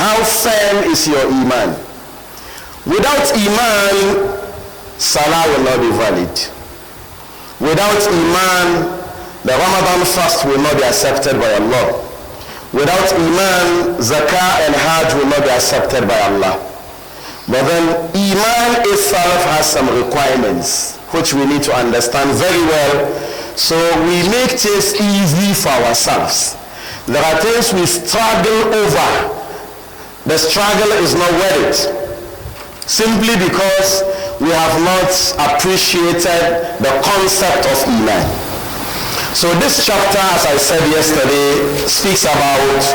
How firm is your Iman? Without Iman, Salah will not be valid. Without Iman, the Ramadan fast will not be accepted by Allah. Without Iman, Zakah and Hajj will not be accepted by Allah. But then Iman itself has some requirements which we need to understand very well, so we make things easy for ourselves. There are things we struggle over. The struggle is not worth it, simply because we have not appreciated the concept of Iman. So this chapter, as I said yesterday, speaks about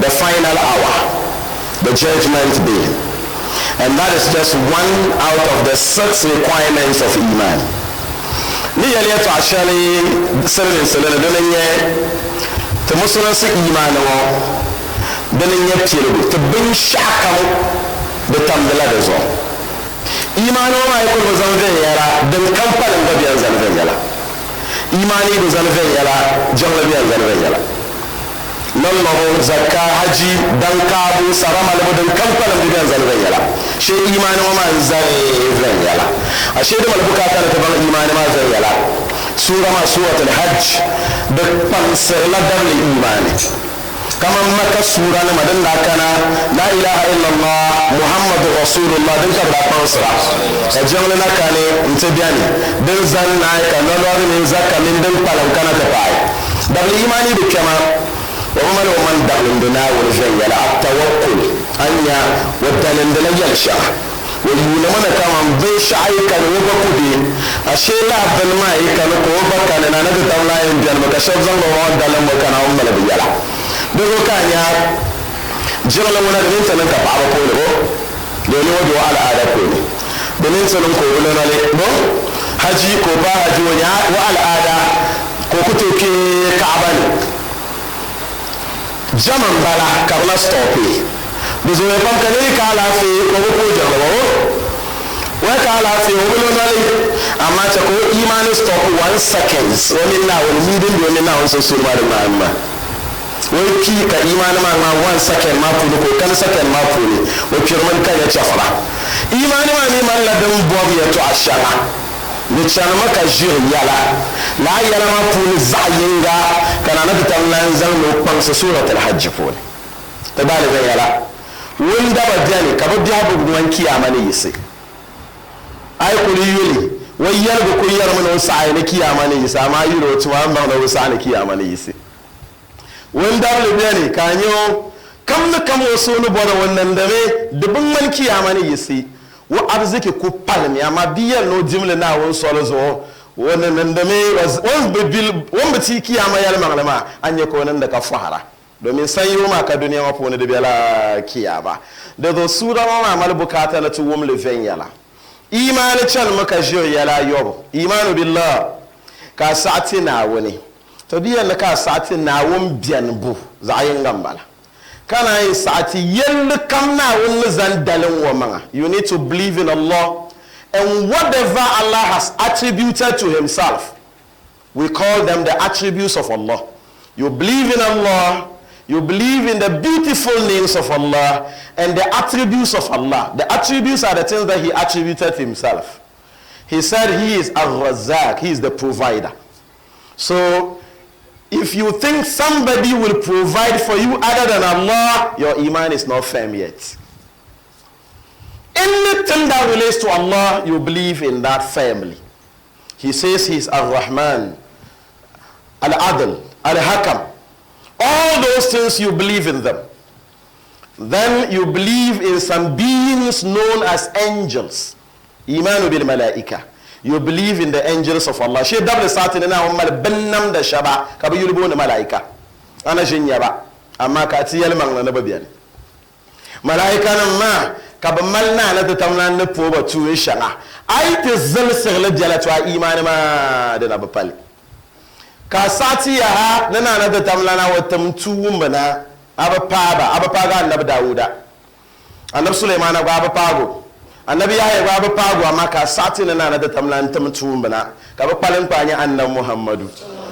the final hour, the judgment day. And that is just one out of the 6 requirements of Iman. Iman wa ai ko zan yara dan kamfanin da biyan zan yala imani da zan yala jalla biyan zan yala nan ma zakka haji dan kabu sarama da dan kamfanin da biyan zan yala shi imani ma zan yala ashe da malbuka ta da ban imani ma zan yala sura ma suratul hajj da fansar ladar imani kama maka sura na madan da kana la ilaha illallah muhammadur rasulullah din ka da fansara sajjan na kane inte biani din zan na ka na lori min zakka min din palan kana ta bai da imani da kama wa man da na wal jayyala at-tawakkul anya wadalan da yalsha wani mana kama bai sha'ai kan wa kudi ashe la ban mai kan ko ba kana na da taulayin biyan maka shabzan ga wanda lan maka na umma da biyala dogo kanya jirala wala da minta nan ka ba ko ne dole wajo al'ada ko ne domin sanin ko wala ne bo haji ko ba haji wani wa al'ada ko kuto ke ka'aba ne jaman bala kabla stoppe bizo ne kan kane ka lafi ko ko jama'a wa ka lafi wala ne amma ta ko imani stop 1 seconds wani na wani midin wani na wani surma da ma'amma wai ki ka imani ma 1 second ma fulu ko kan second ma fulu wa firman kan ya chafara imani ma ni man la dan bob ya to ashara ni chana maka jir yala la yala ma fulu zayinga kana na fitan lan zan no pan suratul hajj fulu tabala ga yala wanda ba jani ka ba biya bu wan kiyama ne yisi ai kuli yuli wai yargo ko yar mun sai ne kiyama ne yisi amma yiro to an ba da sai ne kiyama ne yisi wanda ne kanyo kam na kam wasu ne bora wannan dare dubin man kiyama ne yisi wa arziki ku palmi amma biyar no jimla na won solo zo wannan nan da me was bil won biti kiyama yal maglama anye ko nan da ka fahara domin san yi ma ka duniya ma fone da bela kiyama da zo sura ma mal bukata na tuwum le fen yala imani chal maka jiyo yala yob imanu billah ka sa'ati na wani to biyan na ka sa'ati na won biyan bu zayin gambala kana yin sa'ati yalla kam na won zan dalin wa manga you need to believe in Allah and whatever Allah has attributed to himself we call them the attributes of Allah. You believe in Allah, you believe in the beautiful names of Allah and the attributes of Allah. The attributes are the things that he attributed to himself. He said he is Ar-Razzaq, he is the provider. So if you think somebody will provide for you other than Allah, your iman is not firm yet. Anything that relates to Allah, you believe in that firmly. He says he is Ar-Rahman, Al-Adl, Al-Hakam. All those things you believe in them. Then you believe in some beings known as angels. Imanu bil malaika. You believe in the angels of Allah. She double starting na ummal bannam da shaba kabi yulbu na malaika. Ana jinya ba amma ka ti yalman na babiyan. Malaika nan ma kabamalna na ta tamna na po ba tuwe shanga. Ai te zalsir la jalatwa iman ma da na bapali. Ka sati ya ha nana na da tamlana wata mutuwun bana abapaga annabi Dawuda annabi Sulaiman ga abapago annabi Yahya ga abapago amma ka sati nana na da tamlana ta mutuwun bana ka ba palin kwanya annabi Muhammadu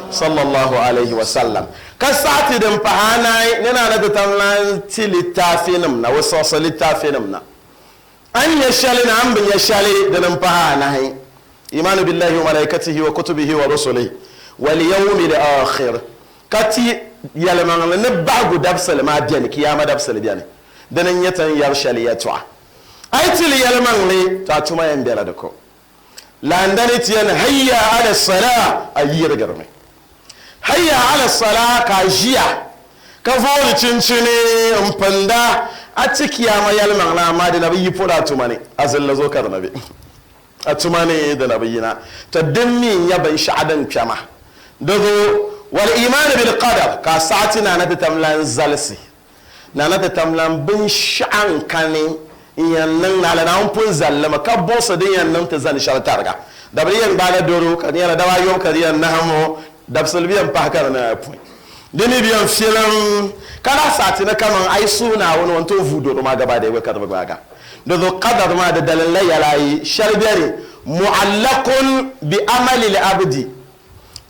sallallahu alaihi wasallam ka sati din pahanai nena na tamlan ti littafinum na wasu littafinum na an ya shali na an bin ya shali din pahanai imanu billahi wa malaikatihi wa kutubihi wa rusulihi wal yawmil akhir kati yalman ne bagu dabsal ma biyan kiyama dabsal biyan dan yatan yar shali ya twa ai til yalman le ta tuma yan bela da ko landani tiyan hayya ala sala ayyir garme hayya ala sala ka jiya ka fori cincine mpanda a cikiya ma yalman na ma da nabi yi fura tumane azalla zo kar nabi a tumane da nabi na to dimmi ya ban sha'adan kyama dago wal iman bil qadar ka satina na tamlan zalsi na tamlan bin sha'an kane yannan na la na pun zallama ka bosa din yannan ta zan shartarga da bariyan bala doro kan yana dawa yau kariyan na hamo da salbiyan pakar na point dini biyan filan kana sati na kaman ai suna wani wanto vudo ma gaba da yau karba gaga da zo qadar ma da dalalai yalayi sharbiyari mu'allaqun bi amali al-abdi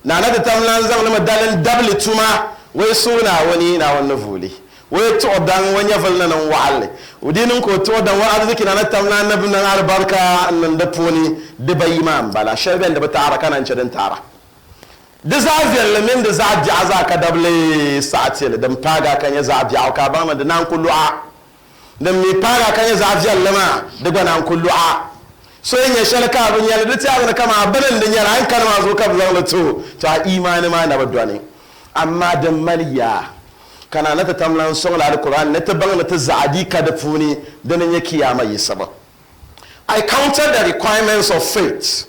na da tamlan zan na dalan dabli tuma wai suna wani na wannan vuli wai to dan wani falna nan wa'alle udinin ko to dan wa arziki na tamlan nabin nan albarka nan da foni da bai imam bala sharbiyan da ba tara kana ce dan tara da zafiyar lamin da za a ji a za ka dable sa'atil don faga kan ya zafi a ka ba da nan kullu'a don mai faga kan ya zafi lama daga nan kullu'a so yin ya shalka abin yana da ta wani kama abinin da yana an karma zo kan zan to a imani ma na badwa ne amma da maliya kana na ta tamlan son al-Qur'an na ta bangna ta za'adi ka da funi da nan ya kiyama yi sabab I counted the requirements of faith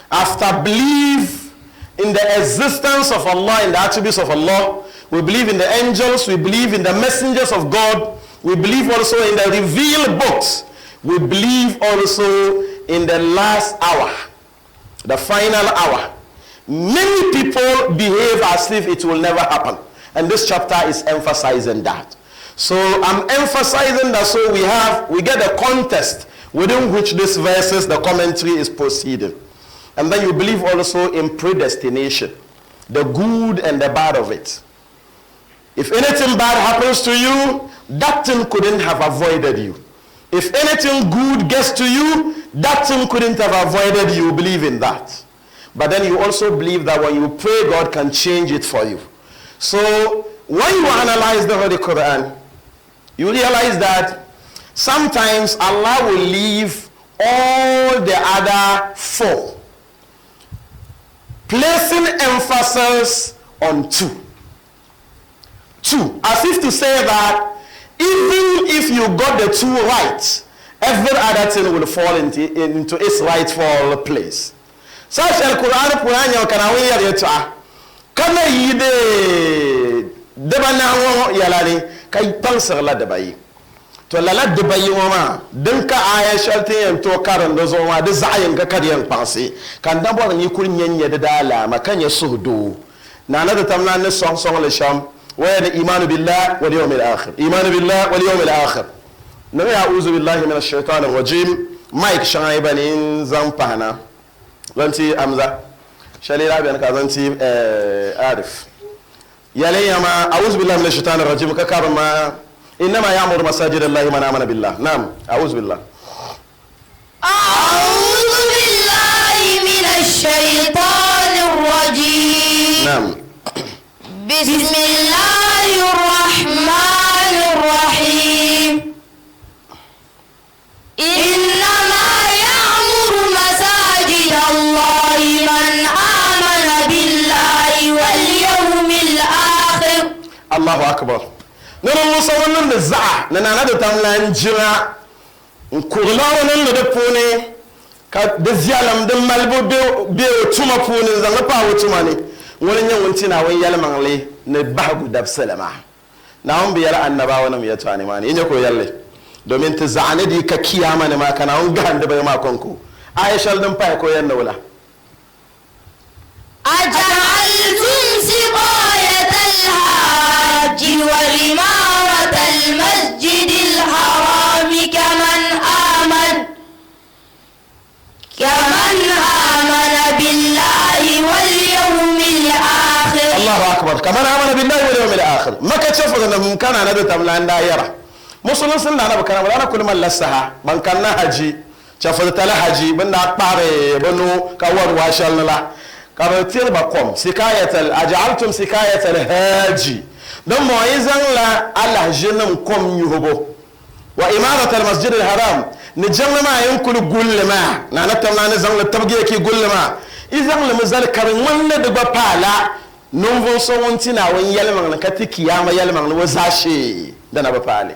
after belief in the existence of Allah, in the attributes of Allah. We believe in the angels, we believe in the messengers of God, we believe also in the revealed books, we believe also in the last hour, the final hour. Many people behave as if it will never happen, and this chapter is emphasizing that. So I'm emphasizing that so we get a context within which this verses, the commentary is proceeding. And then you believe also in predestination, the good and the bad of it. If anything bad happens to you, that thing couldn't have avoided you. If anything good gets to you, that thing couldn't have avoided you. Believe in that. But then you also believe that when you pray, God can change it for you. So when you analyze the Holy Qur'an, you realize that sometimes Allah will leave all the other four, placing emphasis on two, as if to say that even if you got the two right, every other thing will fall into its rightful place. Such al-Qur'an ya kana wiya yata kana yide debana yalani kai pansar la dabayi to la dabayi ma dan ka aya shaltin to karan da zo ma da zayin ga kariyan pansi kan dan bo ni kunyen ya da dala makanya suhdu na da tamna ne son le sham wa ya iman billah wal yawmil akhir iman billah wal yawmil akhir nabi a'udhu billahi minash shaitanir rajim mike shaibanin zan fahana zanti amza shalila bayan ka zanti arif yaliyama a'udhu billahi minash shaitanir rajim ka karma إنما يعمر مساجد الله من آمن بالله. نعم أعوذ بالله. أعوذ بالله من الشيطان الرجيم. نعم. بسم الله الرحمن الرحيم. إنما يعمر مساجد الله من آمن بالله واليوم الآخر. الله أكبر. Nana musa wannan da za'a na nana da tamlan jira kurla wannan da pone ka da zialam da malbo be tuma pone zanga pa wutuma ne wannan yan wunti na wai yalman le ne bagu da salama na on biyar annaba wannan ya tani mani inye ko yalle domin ta za'ane di ka kiyama ne ma kana on ga da bai ma konko aisha dan pa ko yanna wala أجعلتم سقاية الحاج وإمارة المسجد الحرام كمن آمن بالله واليوم الآخر. الله أكبر. كمن آمن بالله واليوم akhir maka chafur na mun kana na da tamlan da yara musulun sun na bakana wala kullu man lasaha man kana haji chafur tala haji banda pare banu kawar washal la karatir bakom sikayatal aj'altum sikayatal haji dan moyizan la ala jinum kom yubo wa imaratal masjidil haram ni jangma yankul gullama na natamna ne zang la tabgiye ki gullama izan la mazal karin wanne da ba pala non vont so wontina won yelman na kati kiyama yelman wo zashe da na ba pale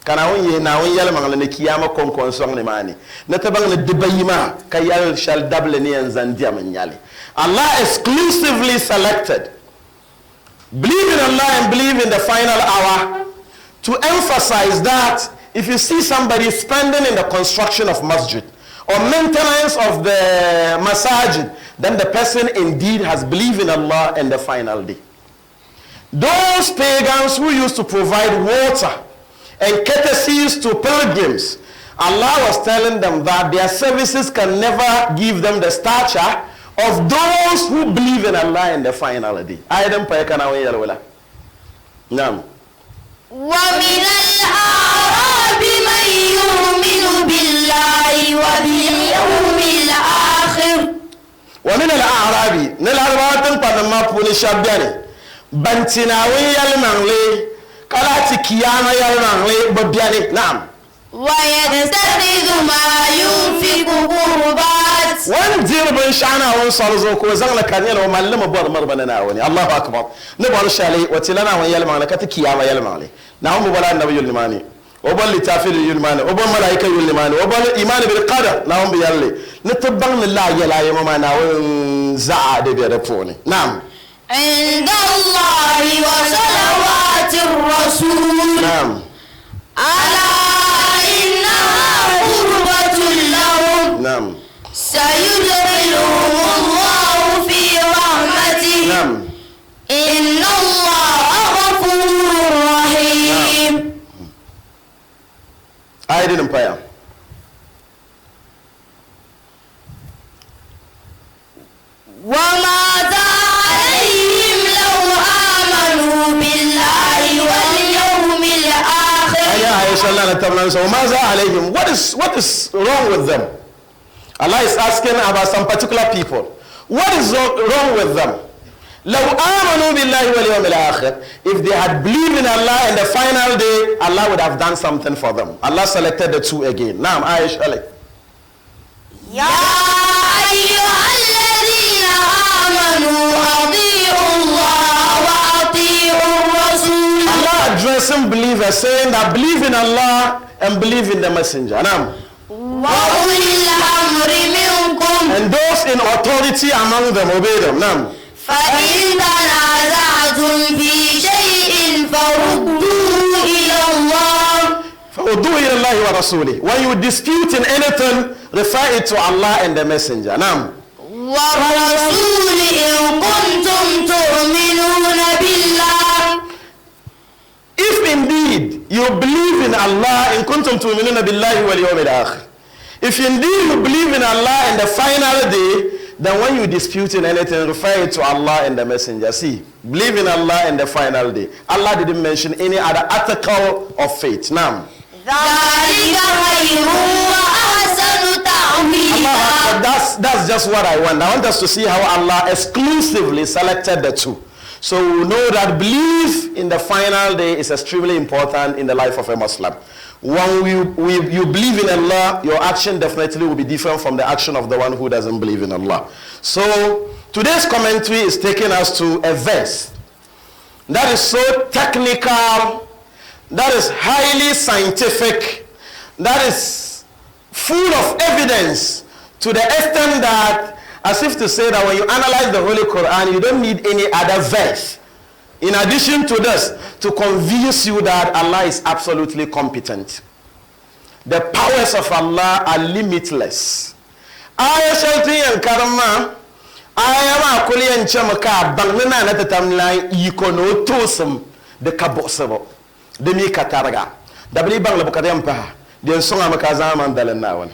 kana won ye na won yelman na kiyama konkon song ne mani na tabang na dibayima kayal shall double ne yanzan diaman yale Allah exclusively selected believe in Allah and believe in the final hour to emphasize that if you see somebody spending in the construction of masjid or maintenance of the masajid, then the person indeed has believed in Allah and the final day. Those pagans who used to provide water and courtesies to pilgrims, Allah was telling them that their services can never give them the stature of those who believe in Allah and the final day. Aydan payakana wa yalwala. Naam. ومن الأعراب من يؤمن بالله وباليوم الآخر ومن الأعراب نلعب ما بقول شابيني بنتناوي يلمانلي كلاتي كيانا يلمانلي ببياني نعم ويتخذ ما ينفق قربات وندير بن شانا ونصرزوك وزغل كانيل ومعلم بور مربنا ناوني الله أكبر نبغى شالي وتلنا ويلمانلي كتي كيانا يلمانلي نعم بولا النبي يلماني وبل لتافير يلماني وبل ملائكة يلماني وبل إيمان بالقدر نعم بيالي نتبغن الله يلا يوم ناون زعاد بيرفوني نعم عند الله وصلوات الرسول نعم ألا إنها قربة لهم نعم سيدخلهم الله في رحمته نعم إن الله غفور رحيم. I didn't pay. وماذا عليهم لو آمنوا بالله واليوم الآخر. وماذا عليهم? What is wrong with them? Allah is asking about some particular people. What is wrong with them? لو آمنوا بالله واليوم الآخر. If they had believed in Allah and the final day, Allah would have done something for them. Allah selected the two again. Naam, Aisha. يا أيها الذين آمنوا أطيعوا الله وأطيعوا الرسول. Allah addressing believers saying that believe in Allah and believe in the messenger. Naam. وأولي الأمر منكم. And those in authority among them obey them. Naam. فإن تنازعتم في شيء فردوه إلى الله. فردوه إلى الله ورسوله. When you dispute in anything, refer it to Allah and the messenger. Naam. والرسول إن كنتم تؤمنون بالله. If indeed you believe in Allah, in kuntum tu'minuna billahi wal yawmil akhir. If indeed you believe in Allah and the final day, then when you dispute in anything, refer it to Allah and the messenger. See, believe in Allah and the final day. Allah didn't mention any other article of faith. Now, ذلك خير وأحسن تأويلا. that's just what I want. I want us to see how Allah exclusively selected the two. So we know that belief in the final day is extremely important in the life of a Muslim. When you believe in Allah, your action definitely will be different from the action of the one who doesn't believe in Allah. So today's commentary is taking us to a verse that is so technical, that is highly scientific, that is full of evidence to the extent that, as if to say that when you analyze the Holy Qur'an, you don't need any other verse in addition to this to convince you that Allah is absolutely competent. The powers of Allah are limitless. Aya shalti yan karma, aya ma kuli yan chamaka bangnana na tatamla ikono tosum de kabosabo de mi katarga. Dabli bang labukade yampa, den songa makaza mandalen nawan.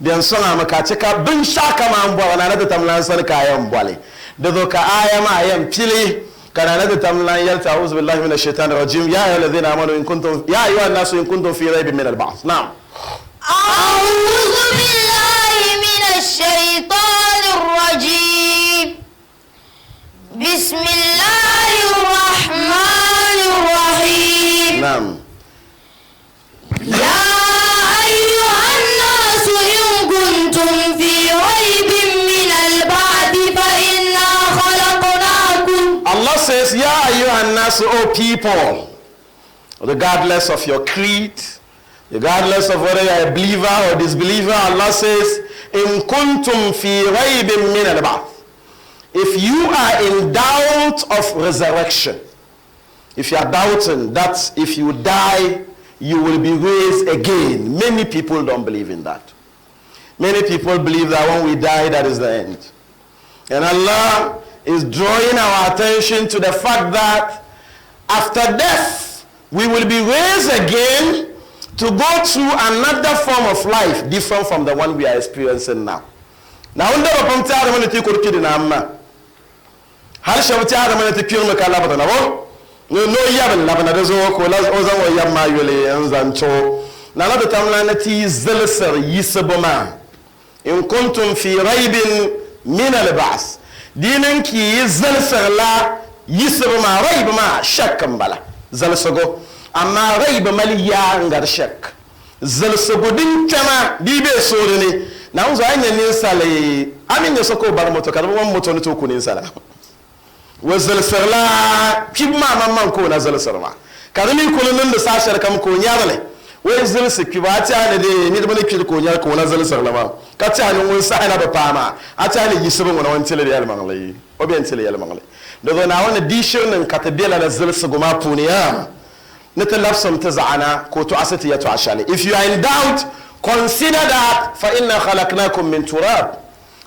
Den songa makacheka bin shaka ma mbwa na tatamla san kaya mbwale. De doka aya ma ayam pili كان هذا تملا يلت أعوذ بالله من الشيطان الرجيم يا أيها الذين آمنوا إن كنتم يا أيها الناس إن كنتم في ريب من البعث. نعم. أعوذ بالله من الشيطان الرجيم. بسم الله الرحمن الرحيم. نعم. يا أيها الناس إن كنتم في ريب من البعث فإنا خلقناكم. Allah says, Ya ayyuhan nas, O people, regardless of your creed, regardless of whether you are a believer or disbeliever, Allah says, In kuntum fi raybin min al-ba'th. If you are in doubt of resurrection, if you are doubting that if you die, you will be raised again. Many people don't believe in that. Many people believe that when we die, that is the end. And Allah is drawing our attention to the fact that after death, we will be raised again to go through another form of life different from the one we are experiencing now. Now, when hal shabti adam ne tikir me kala bata nabo no yabin labana da zo ko la ozan wa yamma yule an zanto na la tamla na ti zalsar yisbuma in kuntum fi raibin min al-ba's dinin ki zalsar la yisbuma raibuma shakkan bala zalsago amma raib maliya ngar shak zalsago din tama dibe sore ne na unzo anya ne sale amin ne soko bar moto kada mo moto ne to kunin sala wazalsar la kibma mamman ko na zalsar ma kadami kullun da sashar kam ko nyarale wai zalsar kibata ne de ni da bane kil ko nyar ko na zalsar la ma ka ta ne won sa ina ba fama a ta ne yisibin wona won tele yal manglai o ben tele yal manglai da na wona dishin nan ka tabela na zalsar goma puniya ne talafsum tazana ko to asati ya to ashale. If you are in doubt, consider that fa inna khalaqnakum min turab.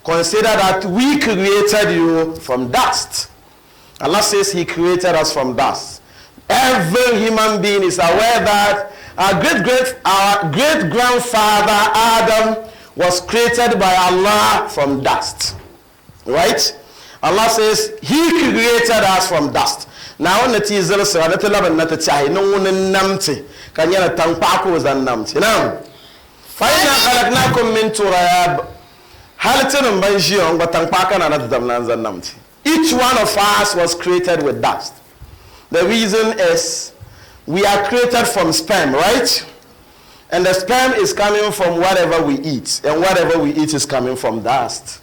Consider that we created you from dust. Allah says he created us from dust. Every human being is aware that our great grandfather Adam was created by Allah from dust. Right? Allah says he created us from dust. Now on the teaser so that laban nata chai no namte kanyana tampako zan namte. Now fa inna khalaqnakum min turab. Halatin banjion ba tampaka na nata damnan zan namte. Each one of us was created with dust. The reason is we are created from sperm, right? And the sperm is coming from whatever we eat. And whatever we eat is coming from dust.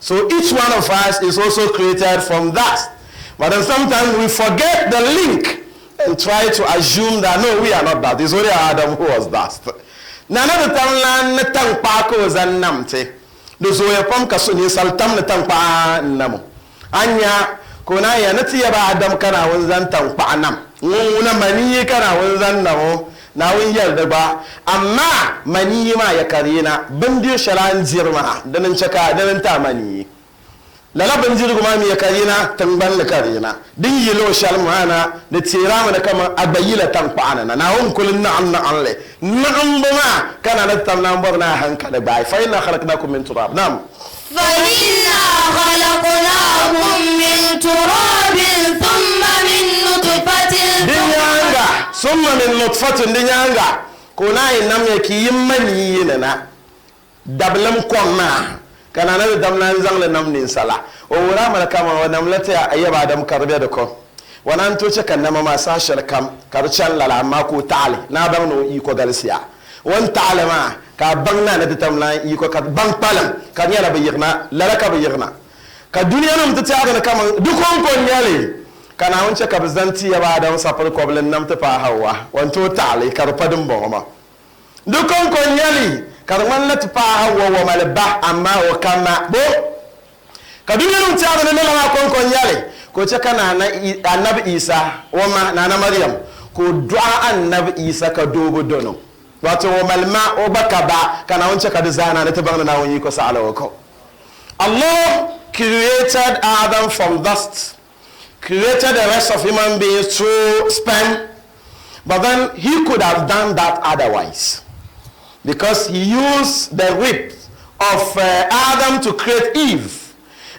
So each one of us is also created from dust. But then sometimes we forget the link and try to assume that no, we are not that. It's only Adam who was dust. Nana the tamlan netang pako zanamte. Dozo pom kasuni saltam netang pa namo. Anya kona ya nati ya ba Adam kana wanzan tan pa nam. Nguna mani kana wanzan namo. Na wun yarda ba amma mani ma ya karina bandir sharan zirma danan chaka danan ta mani lala bandir kuma mi ya karina tamban la karina din yilo shalmana da tira mana kama abayila tanqana na wun kullun na'am le na'am bama kana na tamnan barna hankala bai fa inna khalaqnakum min turab nam fa inna khalaqnakum min turabin thumma min nutfatin dinyanga summa min nutfatin dinyanga kona inam yaki yimmani yinana dablam konna kana na damlan zangle namnin sala o wura mala kama wa namlata ayaba adam karbe da ko wanan to ce kan nama ma sashar kam karchan lala amma ko tale na ban no iko galsiya wan ta'alama ka bangna na tamlan iko ka bang palam ka nyala bayirna lala ka bayirna ka duniya nam ta ta kama dukon kon yale kana wance ka bizanti ya ba da safar koblin nam ta fa hawa wanto tale karfadin boma dukon kon yali karman na ta hawa wa malba amma wa kama bo ka duniya nam ta da na kon kon yali ko ce kana na annabi Isa wa ma na Maryam ko du'a annabi Isa ka dobo dono wato wa malma o baka ba kana wance ka dizana na ta bangna na wani ko sa'ala ko Allah created Adam from dust, created the rest of human beings through sperm, but then he could have done that otherwise because he used the rib of Adam to create Eve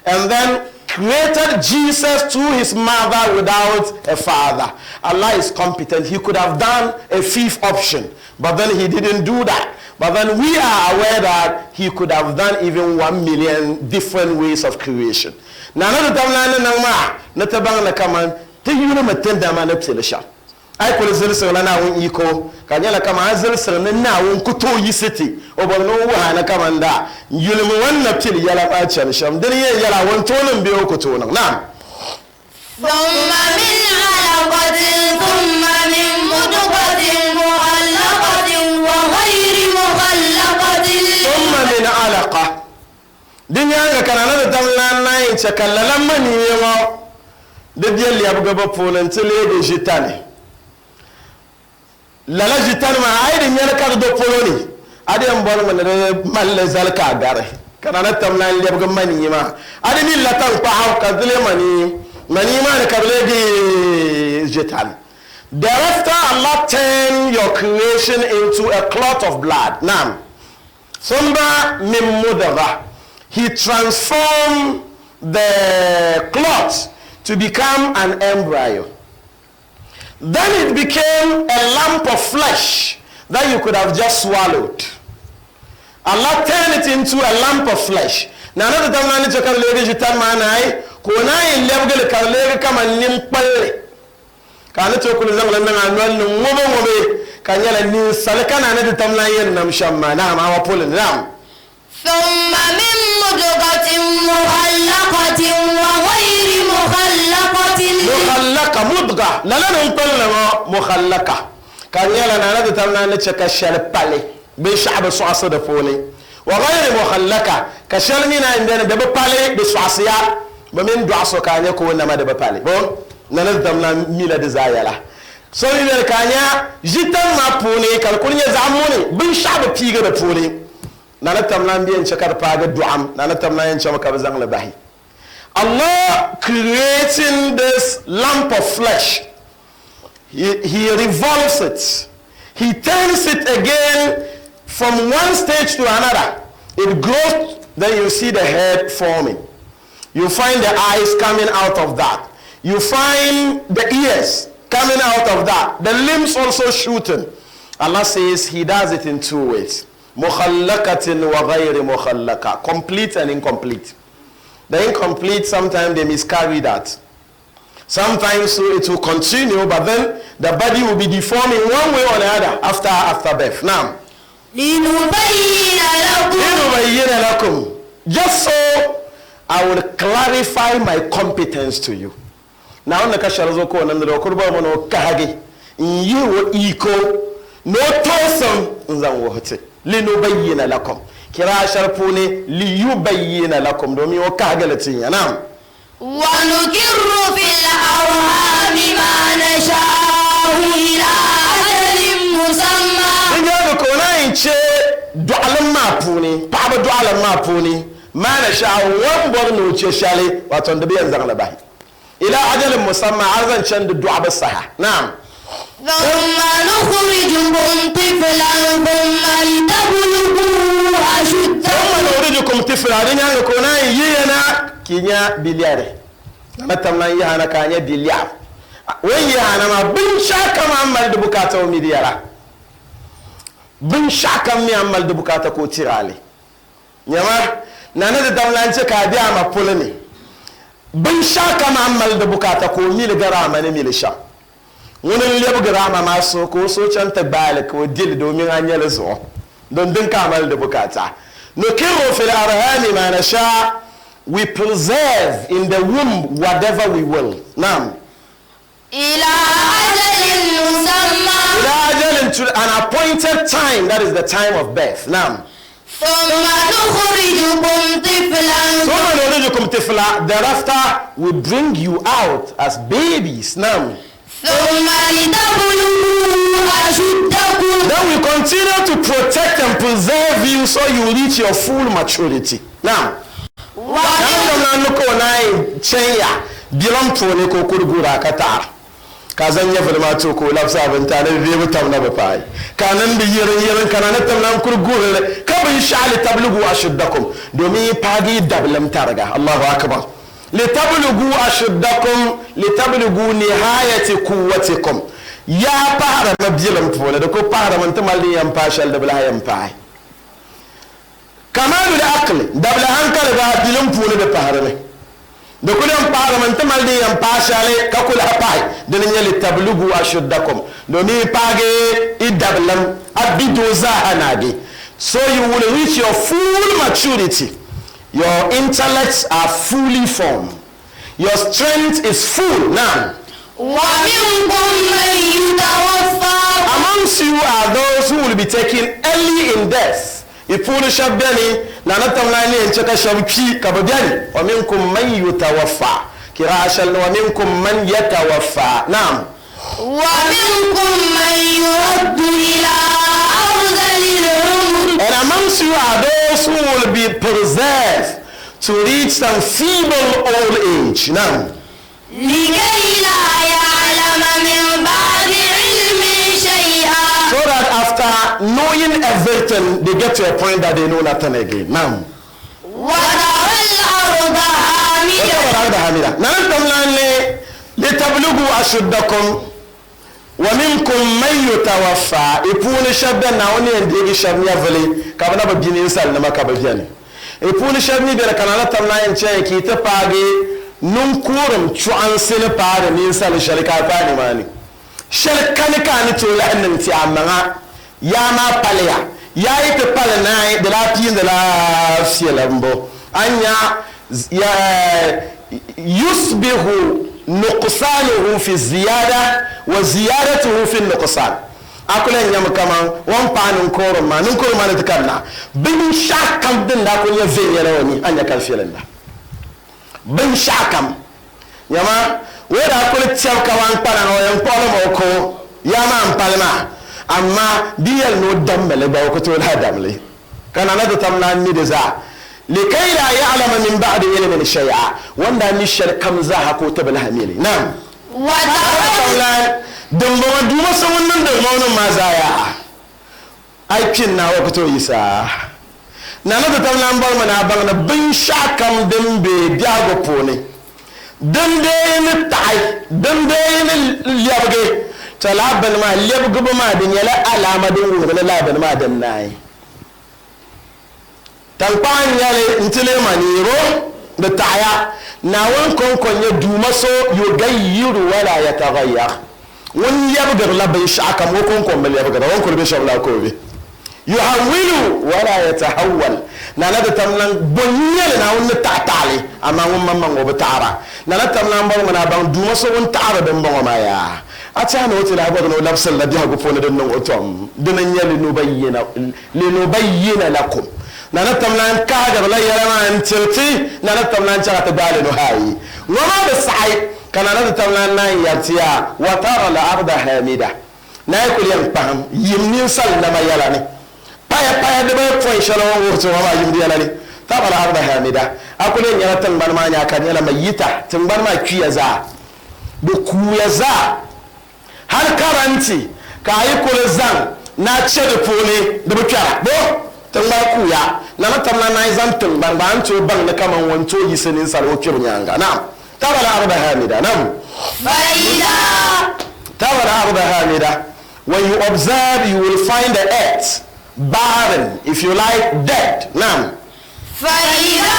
and then created Jesus through his mother without a father. Allah is competent. He could have done a fifth option, but then he didn't do that. But then we are aware that he could have done even 1 million different ways of creation. Now, I could zilsir na won iko kanyala kama zilsir na won kuto yi city oborno wa na kamanda yulmu wannan til yala ba can sham din yin yala won tonin biyo kuto nan na thumma min alaqatin thumma min mudghatin mu'allaqatin wa ghayri mughallaqatin thumma min alaqa din yanga kana da damlan nayin chakallalan mani yawa da diyan liya buga ba polan tile da jitane lala jitan ma aidin yana kar do poloni ade en bol man mal zalka gare kana na tamna le buga mani ma ade ni latan pa haw ka dile mani ma ne kable di jitan. Thereafter Allah turned your creation into a clot of blood. Now thumma min mudghah, he transformed the clot to become an embryo. Then it became a lump of flesh that you could have just swallowed. Allah turned it into a lump of flesh. Now, another time, I check out lady jitan manai. Kunai level kalere kama nimpale. Kana chokulu zangla menga nwannu ngobe kanyala ni salakana another time na yen namshamma na ma wapole nam. ثم من مضغة مخلقة وغير مخلقة مخلقة مضغة لا نقول مخلقة كان يلا نانا تمنا نتشكى الشلبالي بشعب الصعصة دفولي وغير مخلقة كشلمينا عندنا دبالي بصعصية بمن دعصو كان يكون نما دبالي بون نانا تمنا ميلا دزايلا سوري ذلك كان جيتا ما بوني كالكولي يزعموني بشعب بيغة دفولي nana tamna mbiyen chakar paga duam nana tamna yen chama kabazang labahi. Allah creating this lump of flesh, he revolves it, he turns it again from one stage to another. It grows, then you see the head forming, you find the eyes coming out of that, you find the ears coming out of that, the limbs also shooting. Allah says he does it in two ways. Mukhallaqatin wa ghayri mukhallaqa, complete and incomplete. The incomplete, sometimes they miscarry that. Sometimes so it will continue, but then the body will be deforming one way or the other after birth. Now, linubayyina lakum, just so I will clarify my competence to you. Now, on the kasharazoko and the kurba mono kahagi, in you equal no person nzanwote. لنبين لكم كرا شرفوني ليبين لكم دومي وكاغلتين نعم ونكر في الأرحام ما نشاء إلى أجل مسمى نجد كونين شيء دعال ما بوني بابا دعال ما بوني ما نشاء وانبر نوشي شالي واتندبي انزغل باهي إلى أجل مسمى عرضا شند الدعاء بالصحة نعم ثم نخرجكم طفلا ثم لتبلغوا أشدكم ثم نخرجكم طفلا دين يعني كونا يينا كينيا بلياري ما تمنا يهانا كانيا بليار وين يهانا ما بنشاكا ما عمال دبكاتا وميديارا بنشاكا مي عمال دبكاتا كوتيرالي نيما نانا دمنا انت كاديا ما بولني بنشاكا ما عمال دبكاتا كوميل غراما نميل شا wani lebu grama maso ko so can ta balik ko dil domin an yi lazo don din kamal da bukata nukiru fil arhami ma nasha, we preserve in the womb whatever we will. Nam ila ajalin musamma, ila ajalin, to an appointed time, that is the time of birth. Nam thumma nukhrijukum tiflan, thumma nukhrijukum tifla, thereafter we bring you out as babies. Nam ثم لتبلغوا أشدكم, then we continue to protect and preserve you so you reach your full maturity. Now, kazan ya firma to ko lafsa ban tare da mutam na bafai kanan da yirin kanan tamnan kurgure ka bin sha'ali tablugu ashuddakum domin fadi dablam targa Allahu akbar litablugu ashuddakum litablugu nihayati quwwatikum ya para mabilam pole da ko para man tamalli yam pashal da bala yam pai kamalul aql da bala hankal ba bilam pole da para ne da kullum para man tamalli yam pashale ka kula pai da ne litablugu ashuddakum domin page idablam abido zahanade so you will reach your full maturity. Your intellects are fully formed. Your strength is full now. Amongst you are those who will be taken early in death. Ipulu shabani na natamlani encheka shabki kababani wa minkum man yutawaffa kirashal wa minkum man yatawaffa naam wa minkum man yuraddu ila ardhil umr. And amongst you are those who will be preserved to reach some feeble old age now لكي لا يعلم من بعد علم شيئا. so that after knowing everything they get to a point that they know nothing again now وترى الأرض هامدة. نحن لن لتبلغوا أشدكم ومنكم من يتوفى يكون شبنا ناوني انديغي شبني افلي كابنا بجيني انسان نما كابجاني يكون شبني بير كانالا تمنا انچه كي تپاغي نونكورم چوان سن پار ني انسان شركا فاني ماني شركاني كاني تولا اننتي امنا يا ما باليا يا يتپال ناي دلا تين دلا سيلمبو انيا يصبح نقصانه في الزيادة وزيادته في النقصان أقول إن يوم كمان وان بان نكورما نتكلم بين شاكم دين دا كون يفين يلوني أن يكال فيلنا بين شاكم يما ودا أقول تيام كمان بان وين بان موكو يما أمبالما أما ديال نو دمبل باوكو تقول هدملي كان أنا تتمنى ميدزا لكي لا يعلم من بعد علم شيئا واندا نشر كم زاها كتب الهميلي نعم وتعالى دمبوا دوما سوون من دمون ما زايا اي كنا وقتو يسا نانا تتمنى نبال من أبانا بن شاكم دمبي دياغو بوني دمبين تاي دمبين ليابغي تلابن ما ليابغو بما دنيا علامة دنغو لابن ما دناي tampan yale ntile maniro da taya na wan konkon ya dumaso yugayiru wala yataghayyar won yabgar la bai shaka mo konkon bal yabgar won kulbe shabla ko be yuhawilu wala yatahawwal na la da tamlan bonyele na won tatale amma won mamman go betara na la tamlan bar mana ban dumaso won taara dan ban ma ya ata na wote la no labsal la biha go fona dan no otom dinan yale no bayyana lakum nana tamlan kaga la yarama antirti nana tamlan chata dalino hayi wama bisai kana nana tamlan nan yartiya wa tara al arda hamida na yakul yan pam yimnin sallama yalani paya de ba point shalo woto wama yimdi yalani tara al arda hamida akule nyara tamban ma nya kan yala mayita tamban ma kiyaza do kuyaza har karanti kayi kulzan na cede pole da bukara bo tamba kuya nana tamna na izan tumban ban to ban na kaman wanto yisenin sarwo kirnyanga na tabala arba hamida nam فإذا tabala arba hamida when you observe you will find the earth barren if you like dead nam فإذا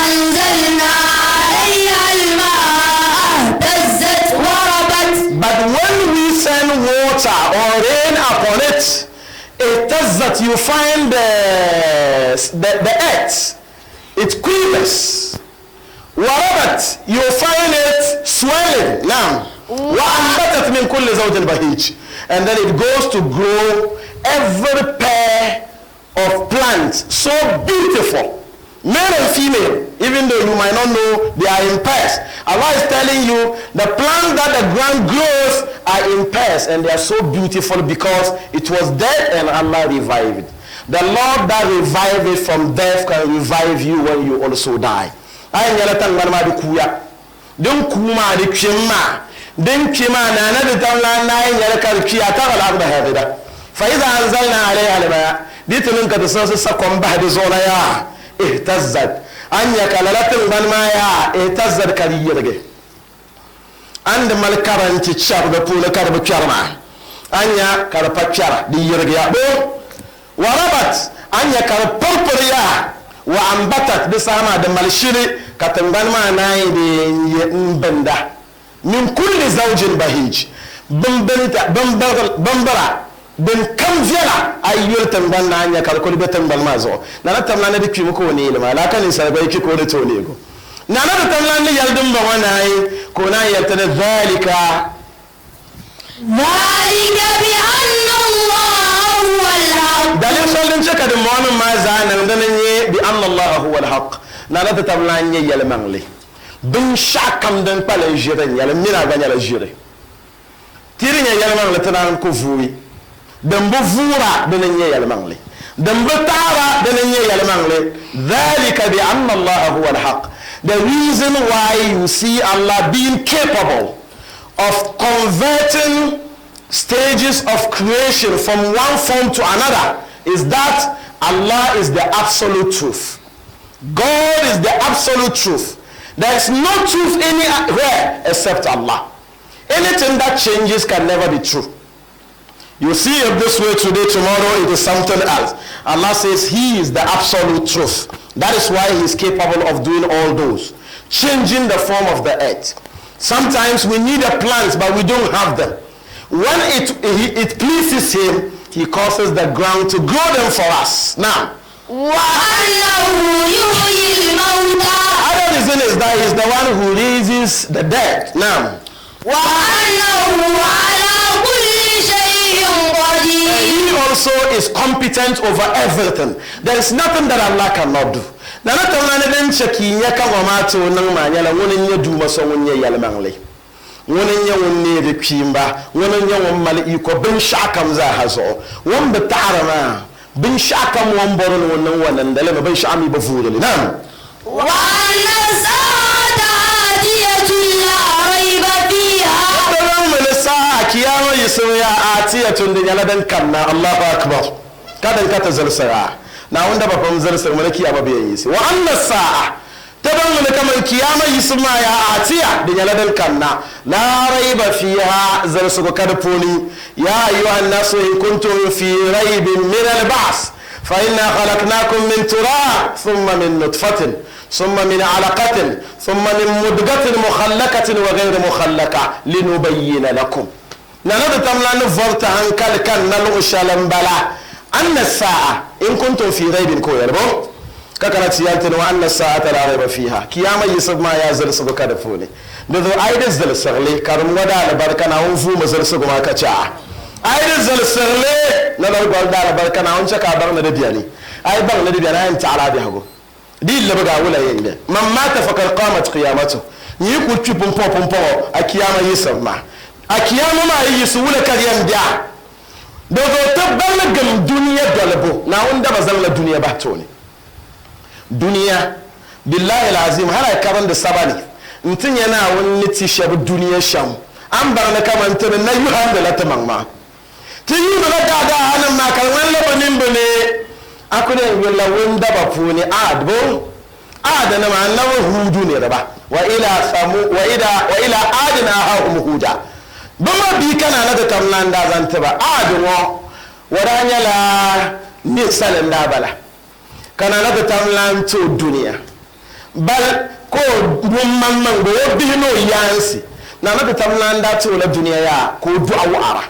أنزلنا عليها الماء اهتزت وربت. but when we send water or rain upon it اهتزت you find the earth it quivers وربت you find it swelling now وأنبتت من كل زوج بهيج and then it goes to grow every pair of plants so beautiful male and female even though you might not know they are in pairs. Allah is telling you the plants that the ground grows are in pairs and they are so beautiful because it was dead and Allah revived it. The Lord that revived it from death can revive you when you also die. I nyala tan ma di kuya don kuma di kima den kima na na da tawla na nyala kar kiya ta wal arda hadida fa idha anzalna alayha alma ditunka tasasu sakum bahd zona ya ihtazzat anya kalalatin ban ma ya tazzar kariyirge and malkaranti charga pula karba charma anya karpa chara di yirge ya do warabat anya karpurpur ya wa ambatat bisama da malshiri katangan ma nayi de banda min kulli zawjin bahij bambara bin kam vela ayyul tangan na anya kalkul betan balmazo na tamla na dikki muko ne ilma la kan sai bai ki ko da to ne go na tamla ne yaldin ba wanayi ko na yalta da zalika bi anna Allah huwa al-haq dalil sallin cika da mu'min ma zanan da nan ye bi anna Allah huwa al-haq na tamla ne yalmangle bin shakam dan pala jiren yalmina ganya la jire tirinya yalmangle tanan ko vuwi dan bu vura da nan ye yalmangle dan bu tara da nan ye yalmangle dhalika bi anna Allah huwa al-haq. The reason why you see Allah being capable of converting stages of creation from one form to another is that Allah is the absolute truth. God is the absolute truth. There is no truth anywhere except Allah. Anything that changes can never be true. You see it this way today, tomorrow it is something else. Allah says He is the absolute truth. That is why He is capable of doing all those. Changing the form of the earth. Sometimes we need a plant, but we don't have them. When it pleases Him, He causes the ground to grow them for us. Now, other reason is that He is the one who raises the dead. Now, He also is competent over everything. There is nothing that Allah cannot do. Na na tamna ne den cheki nya ka wa mato nan ma nya la wonin nya du maso wonya yalmangle wonin nya wonne de kwimba wonin nya won mali ko bin shakam za hazo won be tarama bin shakam won boron wonin dale bin shami ba fudul nam wa nasatiyatu la rayba fiha dan mun sa kiyama yisuya atiyatun de nya dan kanna Allahu akbar kadan kata zalsara na wanda ba fam zarsar malaki aba bai yi sai wa anna sa'a taban mun kaman kiyama yisma ya atiya da yaladan kanna la raiba fiha zarsu ko kada poli ya ayyuhan nasu in kuntum fi raibin min al-ba's fa inna khalaqnakum min turab thumma min nutfatin thumma min 'alaqatin thumma min mudghatin mukhallaqatin wa ghayr mukhallaqa linubayyana lakum nana tamlan vorta hankal kan nan ushalan bala anna sa'a in kuntum fi raibin ko yarbo kakana tiyatin wa anna sa'ata la raiba fiha kiyama yisab ma ya zal subuka da fone da zo aidas zal sarle karum wada albarkana on fu mazal subu ma ka cha aidas zal sarle na law gol da albarkana on chaka bar na da biyani ai bar na da biyani an ta'ala bi hago di le baga wala yende man mata fakar qamat qiyamatu ni ku ci pompo a kiyama yisab ma a kiyama ma yisu wala kariyan biya dogo tabbala gam duniya dalabo na wanda bazan la duniya ba to ne duniya billahi alazim har karan da sabani mutun yana wani tishabu duniya sham an bar na kamanta na yuhan da lataman ma tin yi da da hanan ma kalwan labanin bane akune wala wanda ba funi adbo adana ma na hudu ne da ba wa ila adina ha huda bama bi kana na da tamlan da zanta ba adwo wadanya la ni salan da bala kana na da tamlan to duniya bal ko mun man go bihno yansi na da tamlan da to la duniya ya ko du'a ara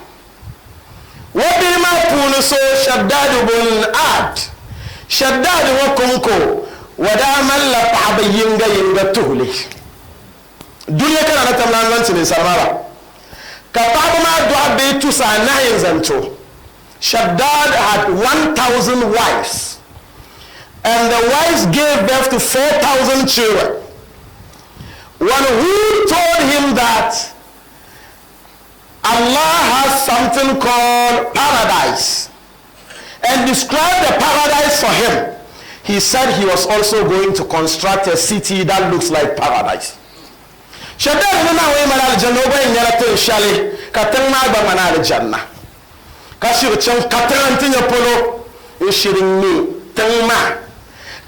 wabi ma punu so shaddad bin ad shaddad wa kunko wada man la tabayyin ga yinga tuhli duniya kana na tamlan lanti ne sarmara Kapabama Dwabe to Sanayan Zanto. Shaddad had 1,000 wives. And the wives gave birth to 4,000 children. One who told him that Allah has something called paradise and described the paradise for him, he said he was also going to construct a city that looks like paradise. Shaddad nuna wai mana aljanna bayin yaratin shale katan ma ba mana aljanna ka shircin katarantin ya polo shirin ni tan ma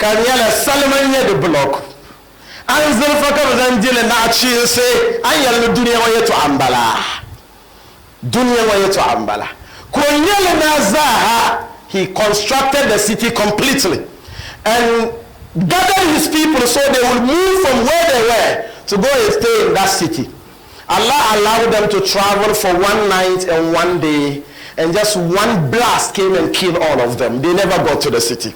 kan yala salman ya da block an zurfa ka zan jila na ci sai an yalla duniya wa yato ambala ko yala na zaha he constructed the city completely and gathered his people so they will move from where they were to go and stay in that city. Allah allowed them to travel for 1 night and 1 day, and just one blast came and killed all of them. They never got to the city.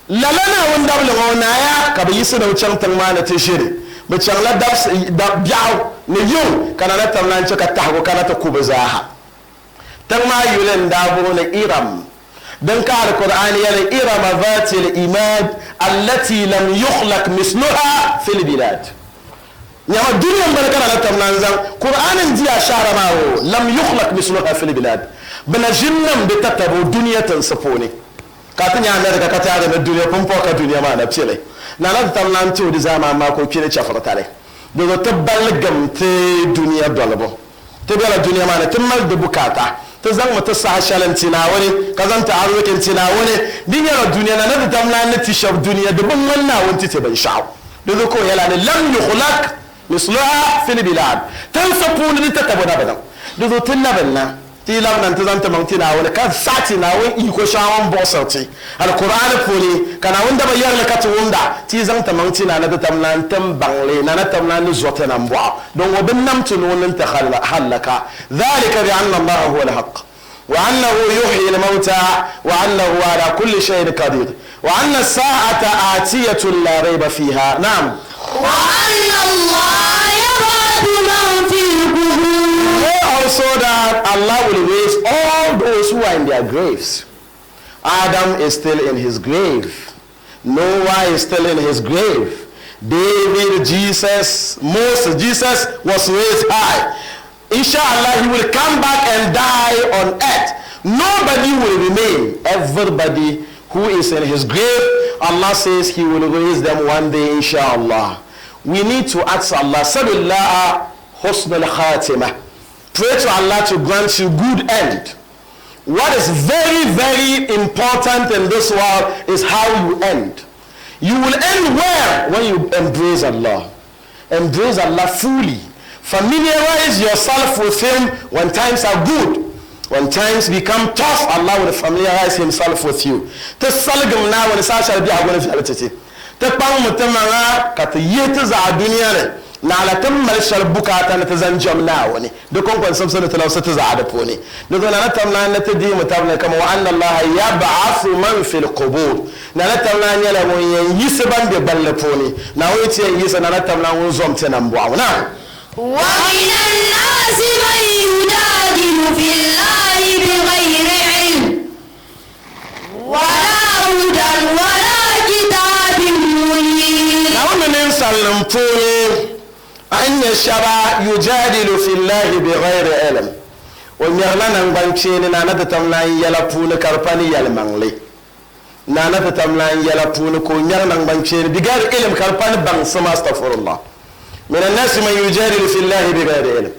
Lalana wundabla ngonaya kabayisa na uchang tangmana tishiri. Bachang la dab biao ni yung kanana tamlan chaka tahgo kanata kubazaha. Tangma yulen dabo na Iram. Dan ka al-Qur'an yana Irama dhatil imad allati lam yukhlaq misluha fil bilad. Nyama duniya barkana la tamlanzan Qur'anin jiya shara mawo lam yukhlaq misluha fil bilad. Bana jinnam bi tatabu duniyatan saponi. Katin ya America ka tare na duniya pompo ka duniya ma na pile. Na la tamlanto di zama ma ko kire chafartale. Do tabbal gamte duniya dolabo. Tabbala duniya ma na timmal de bukata. Ta zan mata sa shalantina wani kazanta arwakin tina wani dinyar duniya na da tamla na tishab duniya da ban wannan wanti ta ban sha'u da ko yala ne lam yukhlaq mislaha fil bilad tan sapuni ta tabana badan da zo tun labanna ti labnan ta zanta mantina wani ka sati na wani iko shawon bosarti alquran fuli kana wanda bayar la katu wanda ti zanta mantina na da tamlan tan bangle na tamlan ni zota nan bua don wabin namtun wannan ta halaka dhalika bi anna allah huwa alhaq wa annahu yuhyi almauta wa annahu ala kulli shay'in qadir wa anna as-sa'ata atiyatun la rayba fiha na'am wa anna allah yab'athu man fil qubur. Also that Allah will raise all those who are in their graves. Adam is still in his grave. Noah is still in his grave. David, Jesus, Moses, Jesus was raised high. Inshallah, he will come back and die on earth. Nobody will remain. Everybody who is in his grave, Allah says he will raise them one day, inshallah. We need to ask Allah, Sabillah husnul khatimah. Pray to Allah to grant you good end. What is very, very important in this world is how you end. You will end well when you embrace Allah. Embrace Allah fully. Familiarize yourself with Him when times are good. When times become tough, Allah will familiarize Himself with you. Te salgam na wani sasha bi agwani fi'alitati. Te pang mutamanga kat yete za dunya ne. Na la tammal shal bukata na tazanjam na wani. De kon kon sabsa ta lawsa ta za da poni. De na na tamna na ta di mutabna kama wa anna Allah yab'athu man fil qubur. Na na tamna nya la mon yen yisban de balle poni. Na wuce yisa na tamna won zom te nan buwa na. Wa minan nasi man yujadilu fillahi bighayri ilm. Wala hudan wala kitabin munir. Na wannan sallan poni an yashaba yujadilu fillahi bighayri ilm. Wa nyarlan banche ni na na tamna yala puni karpani yal mangle. Na na tamna yala puni ko nyarlan banche ni bigar ilm karpani bang sama astaghfirullah. من الناس من يجادل في الله بغير علم